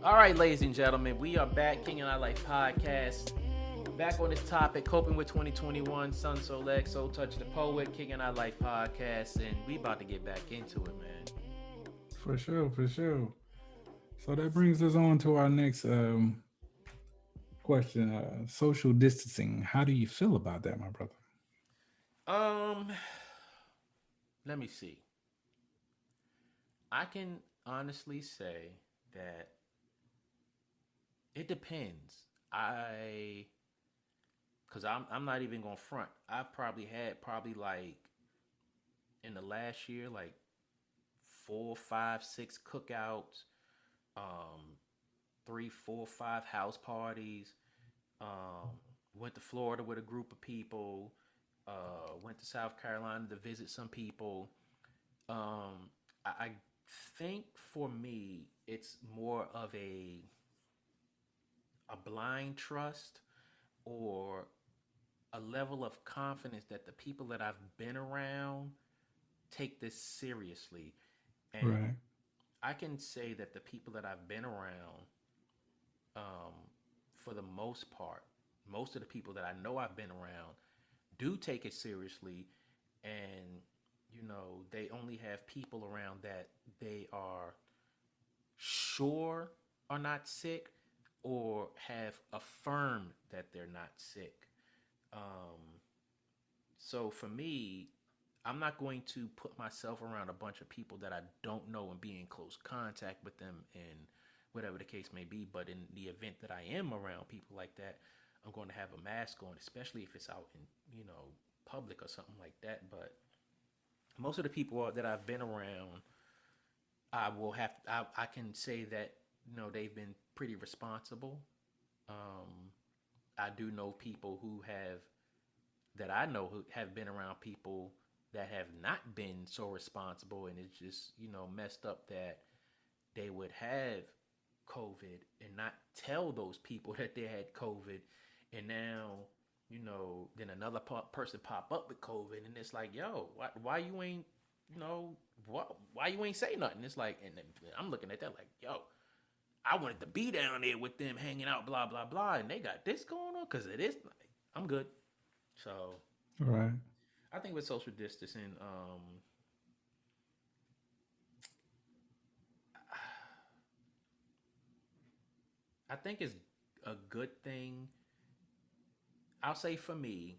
All right, ladies and gentlemen, we are back, King and I Life podcast. Back on this topic, coping with 2021, Sun Solex, Soul Touch the Poet, King and I Life podcast, and we about to get back into it, man. For sure, for sure. So that brings us on to our next question. Social distancing. How do you feel about that, my brother? Um, Let me see. I can honestly say that it depends. Cause I'm not even gonna front. I've probably had like in the last year like four, five, six cookouts, um, three, four, five house parties. Um, Went to Florida with a group of people. Went to South Carolina to visit some people. I think for me, it's more of a blind trust or a level of confidence that the people that I've been around take this seriously. And Right. I can say that the people that I've been around, um, for the most part, most of the people that I know I've been around do take it seriously. And, they only have people around that they are sure are not sick or have affirmed that they're not sick. Um, so for me, I'm not going to put myself around a bunch of people that I don't know and be in close contact with them and whatever the case may be. But in the event that I am around people like that, I'm going to have a mask on, especially if it's out in, public or something like that. But most of the people that I've been around, I can say that, they've been pretty responsible. Um, I do know people that I know who have been around people that have not been so responsible, and it's just messed up that they would have COVID and not tell those people that they had COVID, and now then another person pop up with COVID, and it's like, yo, why you ain't you know why you ain't say nothing? It's like, and then I'm looking at that like, yo, I wanted to be down there with them hanging out, blah blah blah, and they got this going on because it is. I'm good. So Right. I think with social distancing, I think it's a good thing. I'll say for me,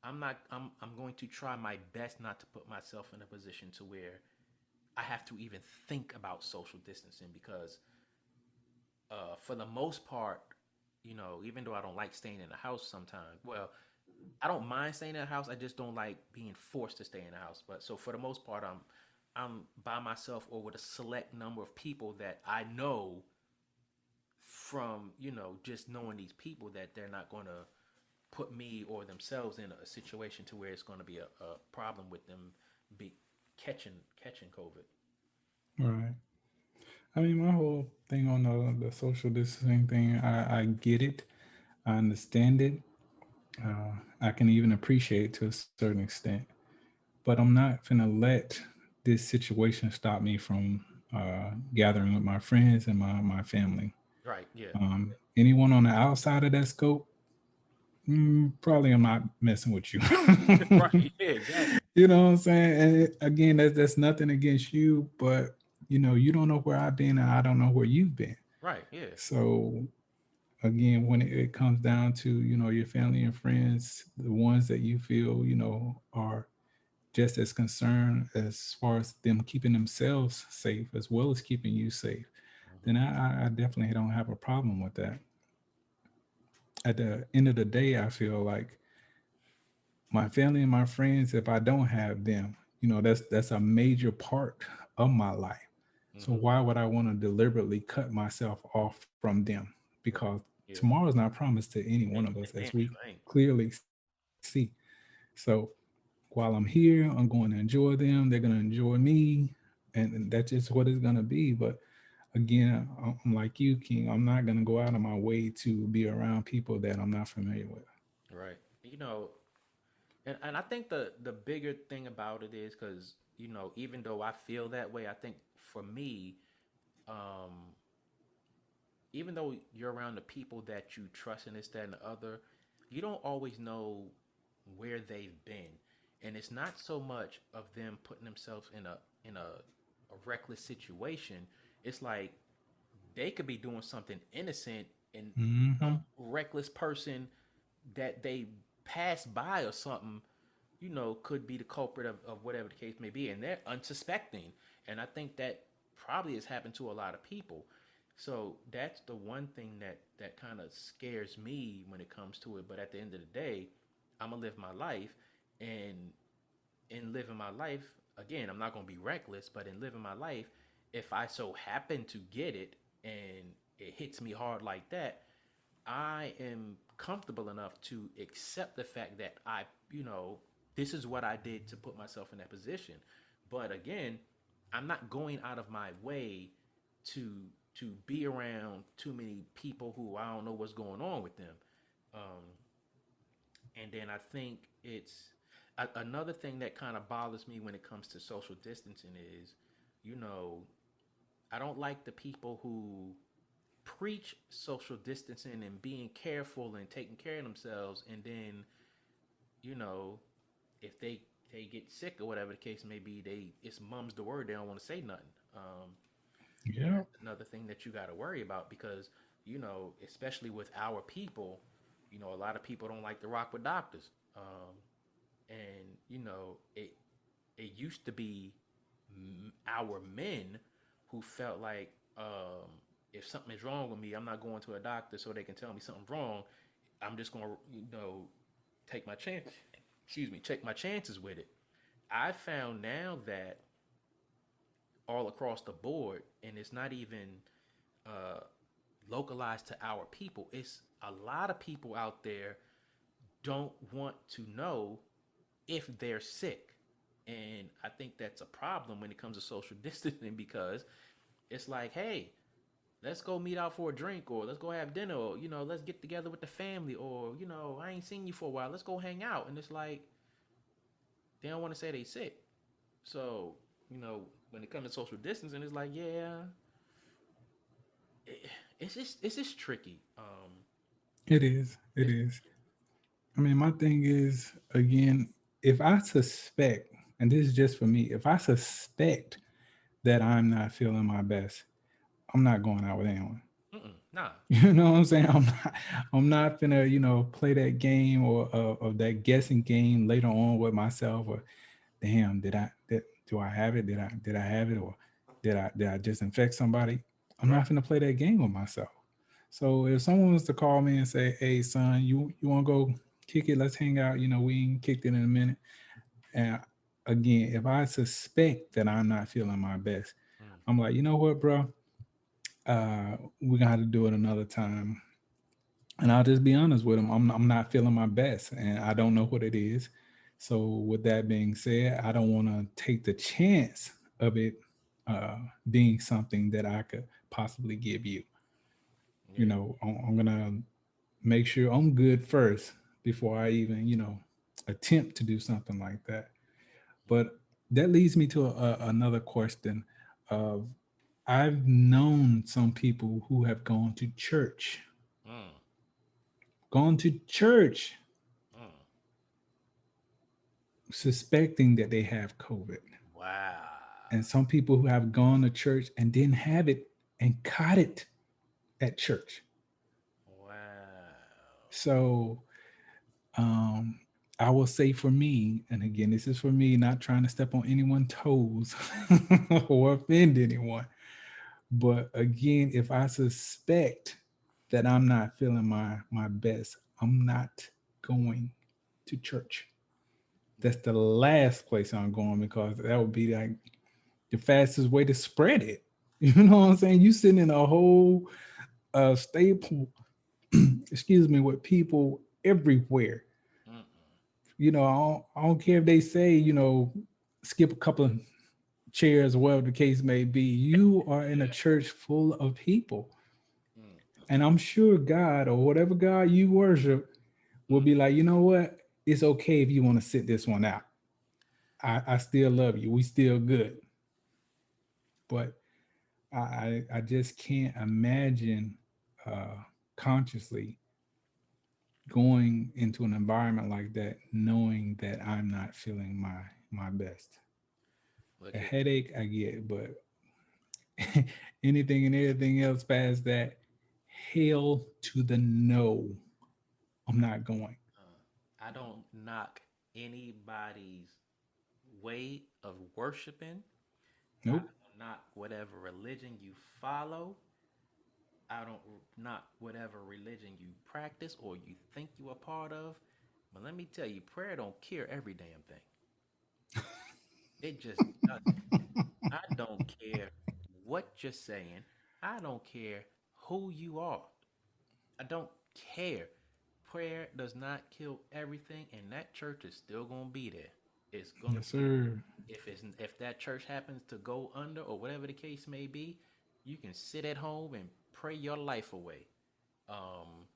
I'm not. I'm going to try my best not to put myself in a position to where I have to even think about social distancing because, for the most part, even though I don't like staying in the house sometimes, well, I don't mind staying in the house. I just don't like being forced to stay in the house. But so for the most part, I'm by myself or with a select number of people that I know from just knowing these people that they're not going to put me or themselves in a situation to where it's going to be a problem with them be catching COVID. Right. I mean, my whole thing on the social distancing thing, I get it. I understand it. I can even appreciate it to a certain extent. But I'm not finna let this situation stop me from gathering with my friends and my family. Right? Yeah. Anyone on the outside of that scope, probably I'm not messing with you. Right. Yeah. Exactly. You know what I'm saying? And again, that's nothing against you, but you don't know where I've been and I don't know where you've been. Right. Yeah. So again, when it comes down to your family and friends, the ones that you feel are just as concerned as far as them keeping themselves safe as well as keeping you safe, then Hmm. I definitely don't have a problem with that. At the end of the day, I feel like my family and my friends, if I don't have them, that's a major part of my life. So Hmm. why would I want to deliberately cut myself off from them? Because Right. Yeah. tomorrow is not promised to any one of us, as Damn we sure ain't. clearly see. So while I'm here, I'm going to enjoy them. They're going to enjoy me, and that's just what it's going to be. But again, I'm like you, King. I'm not going to go out of my way to be around people that I'm not familiar with. Right. You know, And I think the bigger thing about it is because even though I feel that way, I think for me, um, even though you're around the people that you trust and this, that, and the other, you don't always know where they've been, and it's not so much of them putting themselves in a reckless situation. It's like they could be doing something innocent, and Mm-hmm. some reckless person that they pass by or something, could be the culprit of whatever the case may be, and they're unsuspecting. And I think that probably has happened to a lot of people. So that's the one thing that kind of scares me when it comes to it. But at the end of the day, I'm gonna live my life, and in living my life, again, I'm not gonna be reckless, but in living my life, if I so happen to get it and it hits me hard like that, I am comfortable enough to accept the fact that this is what I did to put myself in that position. But again, I'm not going out of my way to to be around too many people who I don't know what's going on with them. Um, and then I think another thing that kind of bothers me when it comes to social distancing is, you know, I don't like the people who preach social distancing and being careful and taking care of themselves, and then you know if they get sick or whatever the case may be, they it's mum's the word, they don't want to say nothing. And Yeah. that's another thing that you got to worry about because especially with our people, a lot of people don't like to rock with doctors. And it used to be our men who felt like, if something is wrong with me, I'm not going to a doctor so they can tell me something's wrong. I'm just going to, take my chance. Excuse me, take my chances with it. I found now that all across the board, and it's not even uh, localized to our people. It's a lot of people out there don't want to know if they're sick. And I think that's a problem when it comes to social distancing because it's like, hey, let's go meet out for a drink, or let's go have dinner, or let's get together with the family, or I ain't seen you for a while, let's go hang out. And it's like they don't want to say they sick. So when it comes to social distancing, it's like, yeah, it, it's just tricky. It is. It It's is. I mean, my thing is, again, if I suspect, and this is just for me, if I suspect that I'm not feeling my best, I'm not going out with anyone. nah. You know what I'm saying? I'm not gonna, play that game or that guessing game later on with myself. Or damn, do I have it? Did I have it? Or did I just infect somebody? I'm Right. not gonna play that game with myself. So if someone was to call me and say, "Hey, son, you want to go kick it? Let's hang out. We ain't kicked it in a minute." And again, if I suspect that I'm not feeling my best, Mm, I'm like, you know what, bro? We're gonna have to do it another time. And I'll just be honest with them. I'm not feeling my best, and I don't know what it is. So with that being said, I don't want to take the chance of it being something that I could possibly give you. yeah. I'm gonna make sure I'm good first before I even attempt to do something like that. But that leads me to another question of I've known some people who have Mm, gone to church mm. suspecting that they have COVID. Wow. And some people who have gone to church and didn't have it and caught it at church. Wow. So um, I will say for me, and again, this is for me, not trying to step on anyone's toes or offend anyone. But again, if I suspect that I'm not feeling my best, I'm not going to church. That's the last place I'm going because that would be like the fastest way to spread it. You know what I'm saying? You sitting in a whole staple, excuse me, with people everywhere. Mm-mm. I don't care if they say, skip a couple of chairs or whatever the case may be. You are in a Yeah. church full of people. Mm, And I'm sure God or whatever God you worship will mm, be like, you know what? it's okay if you want to sit this one out. I still love you. We still good. But I just can't imagine uh, consciously going into an environment like that, knowing that I'm not feeling my best. Look A here. headache, I get, but anything and everything else past that, hell to the no. I'm not going. I don't knock anybody's way of worshiping. I Nope. don't knock whatever religion you follow. I don't knock whatever religion you practice or you think you are part of. But let me tell you, prayer don't cure every damn thing. It just doesn't. I don't care what you're saying. I don't care who you are. I don't care. Prayer does not kill everything, and that church is still gonna be there. It's gonna Yes, be sir. if that church happens to go under or whatever the case may be, you can sit at home and pray your life away. Um,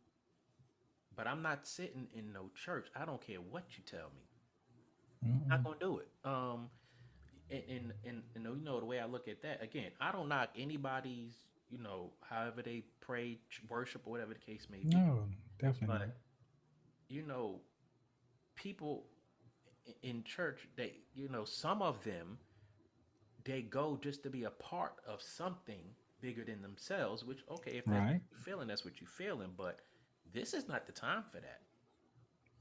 but I'm not sitting in no church. I don't care what you tell me. Not Mm-mm. gonna do it. And you know the way I look at that again, I don't knock anybody's however they pray, worship, or whatever the case may be. No, definitely not. But you know, people in church, they some of them they go just to be a part of something bigger than themselves. Which okay, if that's Right? what you're feeling, that's what you're feeling. But this is not the time for that.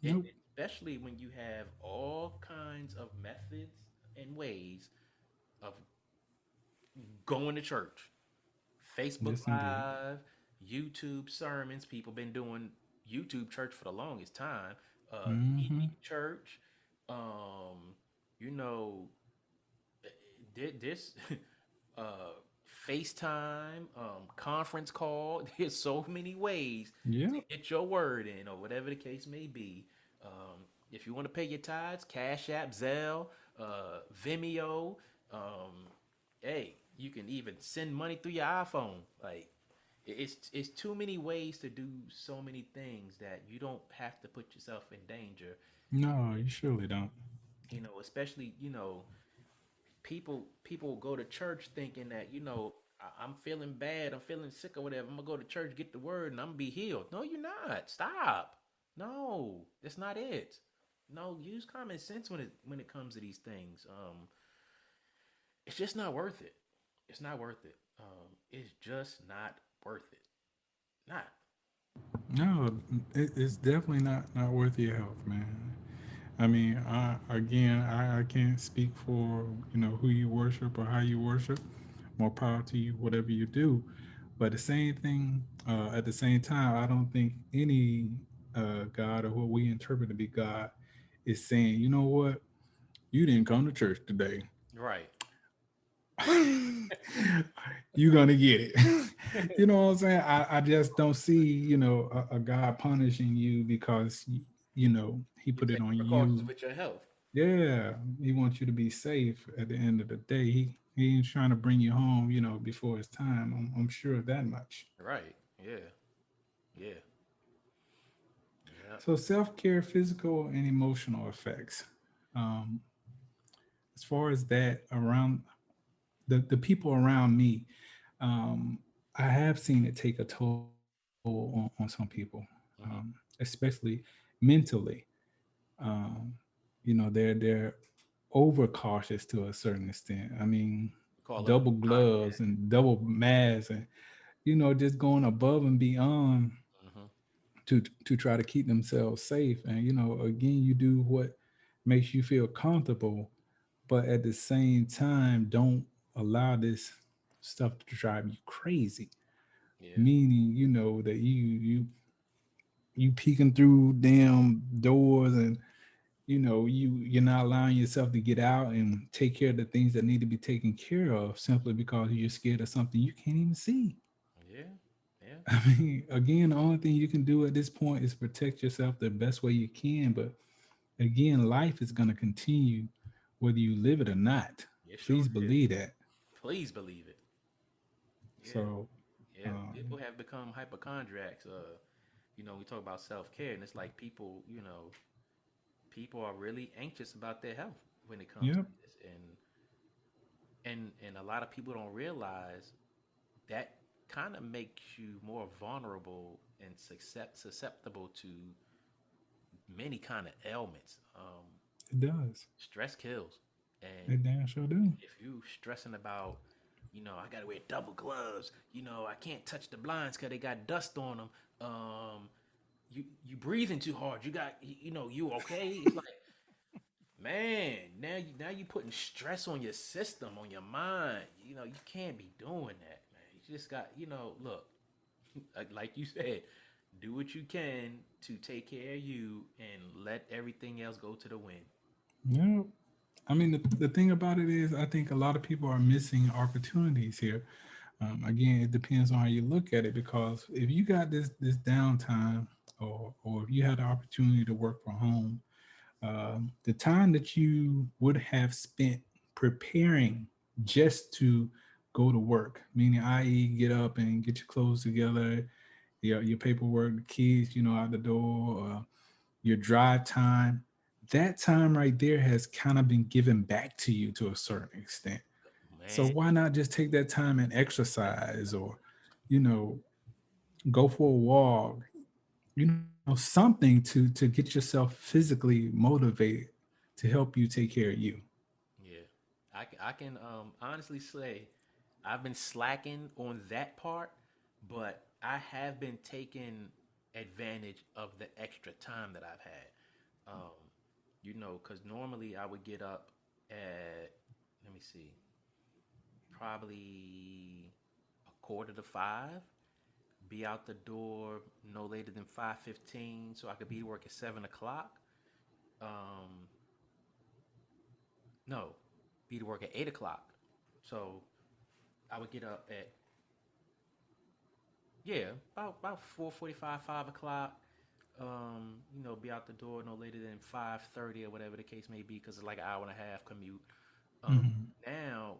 Nope. Especially when you have all kinds of methods and ways of going to church. Facebook Yes, indeed. Live, YouTube sermons. People been doing YouTube church for the longest time. Mm-hmm. TV church. Um, you know, did this uh FaceTime, conference call. There's so many ways to Yep. get your word in, or whatever the case may be. If you want to pay your tithes, Cash App, Zelle, Vimeo. Hey, you can even send money through your iPhone. Like it's too many ways to do so many things that you don't have to put yourself in danger. No, you surely don't. Especially people go to church thinking that I'm feeling bad, I'm feeling sick or whatever. I'm gonna go to church, get the word, and I'm gonna be healed. No, you're not. Stop. No, that's not it. No, use common sense when it comes to these things. It's just not worth it. It's not worth it. It's just not worth it. Not. No, it's definitely not worth your health, man. I mean, I can't speak for who you worship or how you worship. More power to you, whatever you do. But the same thing, at the same time, I don't think any God or what we interpret to be God is saying, you know what, you didn't come to church today. Right. You're gonna get it. You know what I'm saying? I just don't see, a God punishing you because he You're put it taking on precautions you. with your health. Yeah, he wants you to be safe at the end of the day. He ain't trying to bring you home, before it's time. I'm sure of that much. Right. Yeah. Yeah. Yeah. So self-care, physical and emotional effects. Um, as far as that, around the people around me, um, I have seen it take a toll on some people, Mm-hmm. especially mentally. Um, they're overcautious to a certain extent. I mean, We call them double gloves hypochondriac. and double masks, and just going above and beyond Mm-hmm. to try to keep themselves safe. And again, you do what makes you feel comfortable, but at the same time, don't allow this stuff to drive you crazy. Yeah. Meaning, that you peeking through damn doors, and you're not allowing yourself to get out and take care of the things that need to be taken care of simply because you're scared of something you can't even see. Yeah. Yeah. I mean, again, the only thing you can do at this point is protect yourself the best way you can. But again, life is going to continue whether you live it or not. It sure Please is. believe that. Please believe it. Yeah. So, Yeah. People um, have become hypochondriacs. We talk about self care, and it's like people, people are really anxious about their health when it comes to Yep. this, and a lot of people don't realize that kind of makes you more vulnerable and susceptible to many kind of ailments. It does. Stress kills, and It damn sure do. if you stressing about, I gotta wear double gloves, I can't touch the blinds because they got dust on them. You breathing too hard. You got, you okay? It's like, man, now you putting stress on your system, on your mind. You can't be doing that, man. You just got, look, like you said, do what you can to take care of you and let everything else go to the wind. Yep. I mean, the thing about it is, I think a lot of people are missing opportunities here. Again, it depends on how you look at it, because if you got this downtime, or if you had the opportunity to work from home, the time that you would have spent preparing just to go to work, meaning, i.e., get up and get your clothes together, your paperwork, the kids, out the door, your drive time, that time right there has kind of been given back to you to a certain extent. So Man, why not just take that time and exercise, or, you know, go for a walk, something to get yourself physically motivated to help you take care of you. yeah. I can honestly say I've been slacking on that part, but I have been taking advantage of the extra time that I've had. Because normally I would get up at, let me see, probably a quarter to five, be out the door no later than 5:15, so I could be to work at 7 o'clock. Um, no, be to work at 8 o'clock. So I would get up at, yeah, about 4:45, 5 o'clock. Be out the door no later than 5:30 or whatever the case may be, because it's like an hour and a half commute. Um, Mhm. Now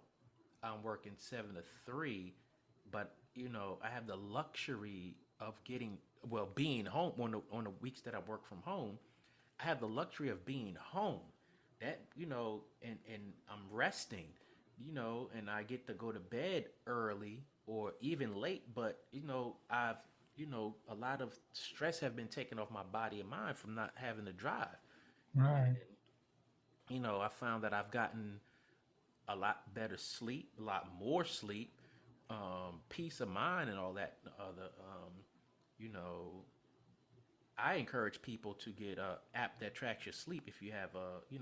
I'm working 7 to 3, but I have the luxury of being home on the weeks that I work from home. I have the luxury of being home. That and I'm resting, and I get to go to bed early or even late. But I've a lot of stress have been taken off my body and mind from not having to drive, Right. and I found that I've gotten a lot better sleep, a lot more sleep, peace of mind, and all that other. You know, I encourage people to get a app that tracks your sleep. If you have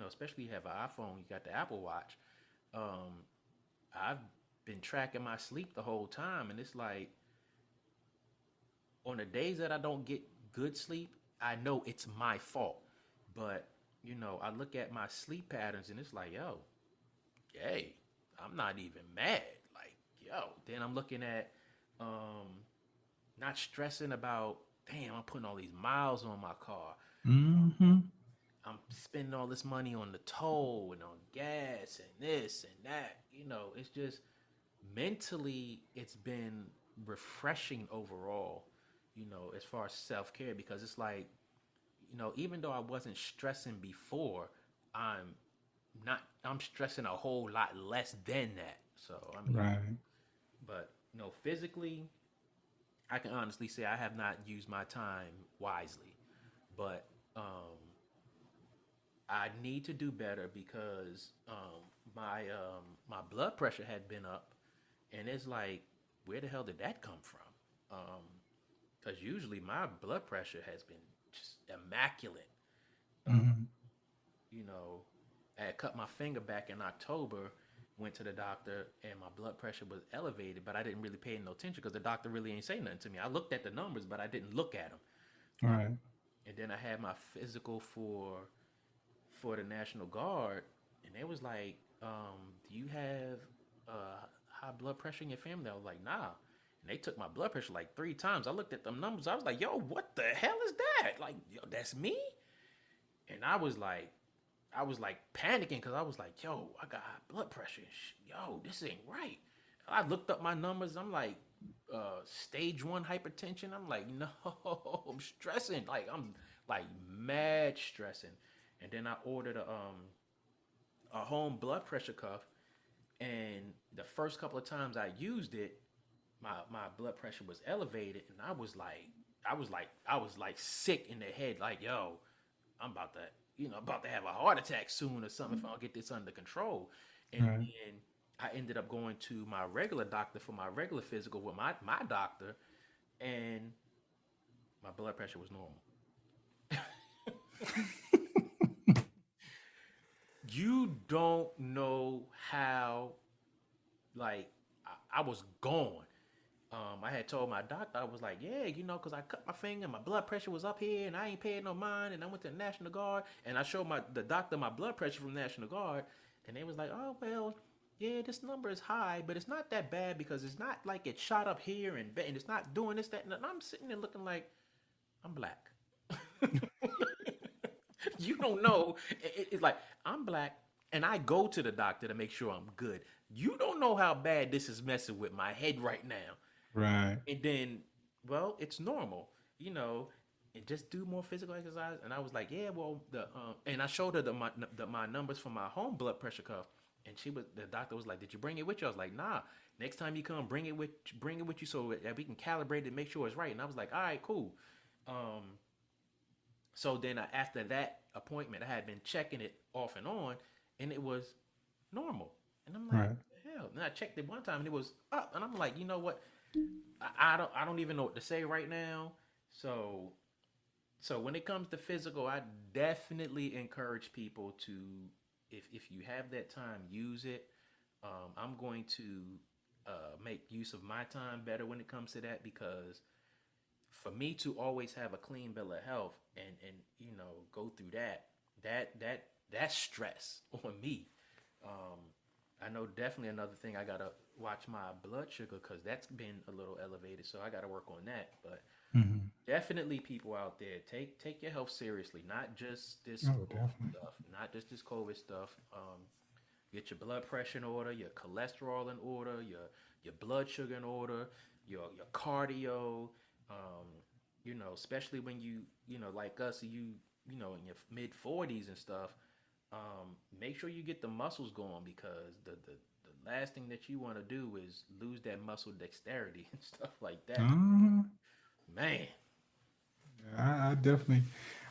especially you have an iPhone, you got the Apple Watch. Um, I've been tracking my sleep the whole time, and it's like on the days that I don't get good sleep, I know it's my fault. But I look at my sleep patterns, and it's like, yo, hey, I'm not even mad. Like, yo, then I'm looking at um, not stressing about, damn, I'm putting all these miles on my car. Hmm. I'm spending all this money on the toll and on gas and this and that. It's just mentally, it's been refreshing overall, as far as self care, because it's like, even though I wasn't stressing before, I'm I'm stressing a whole lot less than that. So, I mean, Right. but, physically, I can honestly say I have not used my time wisely, but I need to do better because my blood pressure had been up, and it's like, where the hell did that come from? Because usually my blood pressure has been just immaculate. Um, Hmm. you know, I had cut my finger back in October, went to the doctor, and my blood pressure was elevated, but I didn't really pay no attention because the doctor really ain't say nothing to me. I looked at the numbers, but I didn't look at them. Um, Right. and then I had my physical for the National Guard, and they was like, "Do you have high blood pressure in your family?" I was like, "Nah." And they took my blood pressure like 3 times. I looked at them numbers. I was like, "Yo, what the hell is that? Like, yo, that's me?" And I was like panicking because I was like, "Yo, I got high blood pressure. Yo, this ain't right." I looked up my numbers. I'm like, stage one hypertension. I'm like, no, I'm stressing. Like I'm like mad stressing. and then I ordered a home blood pressure cuff. And the first couple of times I used it, my blood pressure was elevated, and I was like sick in the head, like, yo, I'm about to, about to have a heart attack soon or something if I don't get this under control. And Right. then I ended up going to my regular doctor for my regular physical with my doctor, and my blood pressure was normal. You don't know how, like, I was gone. I had told my doctor, I was like, yeah, because I cut my finger, and my blood pressure was up here, and I ain't paying no mind, and I went to the National Guard, and I showed the doctor my blood pressure from National Guard, and they was like, oh well, yeah, this number is high, but it's not that bad because it's not like it shot up here and it's not doing this, that, and I'm sitting there looking like I'm black. You don't know. It's like I'm black, and I go to the doctor to make sure I'm good. You don't know how bad this is messing with my head right now. Right. And then, well, it's normal, you know, and just do more physical exercise. And I was like, yeah, well, and I showed her my numbers for my home blood pressure cuff, and the doctor was like, did you bring it with you? I was like, nah. Next time you come, bring it with you so that we can calibrate it and make sure it's right. And I was like, all right, cool. Um, so then after that appointment, I had been checking it off and on, and it was normal. And I'm like, Right. what the hell? And I checked it one time, and it was up. And I'm like, you know what? I don't even know what to say right now. So when it comes to physical, I definitely encourage people to, if you have that time, use it. I'm going to make use of my time better when it comes to that, because for me to always have a clean bill of health and go through that's stress on me. Um, I know definitely another thing, I gotta watch my blood sugar because that's been a little elevated, so I gotta work on that. But Hmm. definitely, people out there, take your health seriously, not just this Oh, COVID definitely. stuff, not just this COVID stuff. Get your blood pressure in order, your cholesterol in order, your blood sugar in order, your cardio. Um, especially when like us, in your mid 40s and stuff. Make sure you get the muscles going, because the last thing that you want to do is lose that muscle dexterity and stuff like that. Uh, Man, I definitely.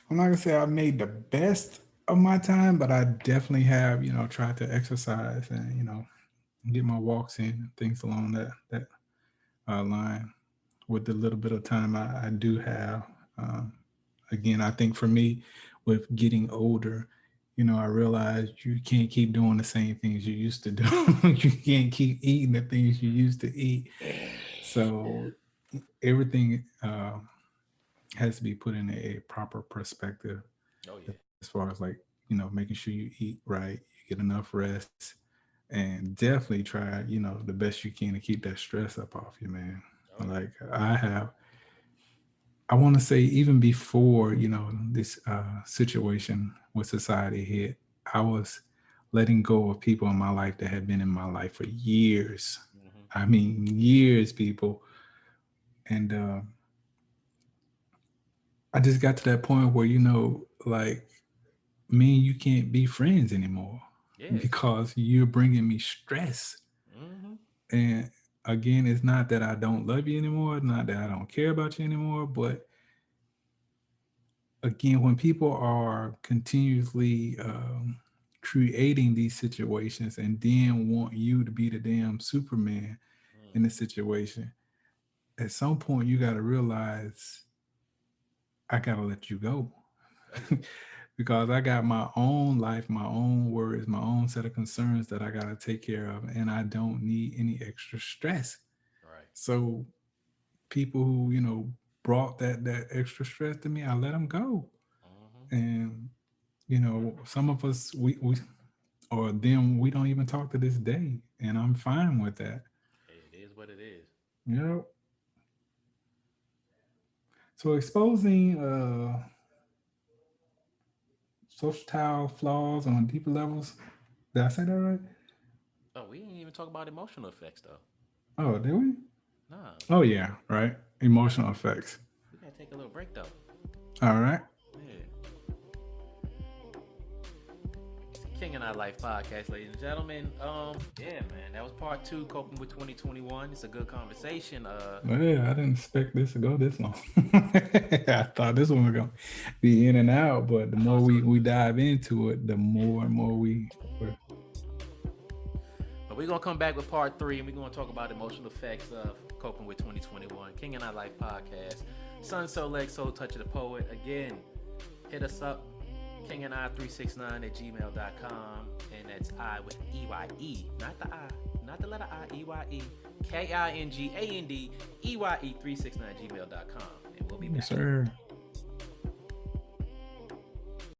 I'm not gonna say I made the best of my time, but I definitely have, tried to exercise and get my walks in, things along that line with the little bit of time I do have. Um, Again, I think for me, with getting older, I realized you can't keep doing the same things you used to do. You can't keep eating the things you used to eat. yeah. So everything has to be put in a proper perspective Oh as yeah. far as like, making sure you eat right, you get enough rest, and definitely try, the best you can to keep that stress up off you, man. Oh yeah. Like I want to say even before, this situation with society hit, I was letting go of people in my life that had been in my life for years. Hmm. I mean, years, people. And I just got to that point where, like me and you can't be friends anymore Yeah. because you're bringing me stress. Hmm. And again, it's not that I don't love you anymore, not that I don't care about you anymore, but again, when people are continuously creating these situations and then want you to be the damn Superman in the situation, at some point you got to realize I got to let you go. Oh yeah. Because I got my own life, my own worries, my own set of concerns that I got to take care of, and I don't need any extra stress. Right. So people who brought that extra stress to me, I let them go. Hmm. And some of us we or them we don't even talk to this day, and I'm fine with that. It is what it is. You know. So exposing social tile flaws on deeper levels. Did I say that right? Oh, we didn't even talk about emotional effects though. Oh, did we? Nah, Oh yeah, right. Emotional effects. we gotta take a little break though. All right. Yeah. King and I Life podcast, ladies and gentlemen. Yeah, man, that was part 2, coping with 2021. It's a good conversation. Well, yeah, I didn't expect this to go this long. I thought this one was gonna be in and out, but the more we dive into it, the more and more But we're gonna come back with part 3, and we're gonna talk about emotional effects of coping with 2021. King and I Life podcast. Sun, Soul, Leg, Soul, Touch of the Poet. Again, hit us up. kingandi369@gmail.com, and that's I with EYE, not the I, not the letter I, EYE, KINGANDEYE 369@gmail.com, and we'll be back. Yes, sir.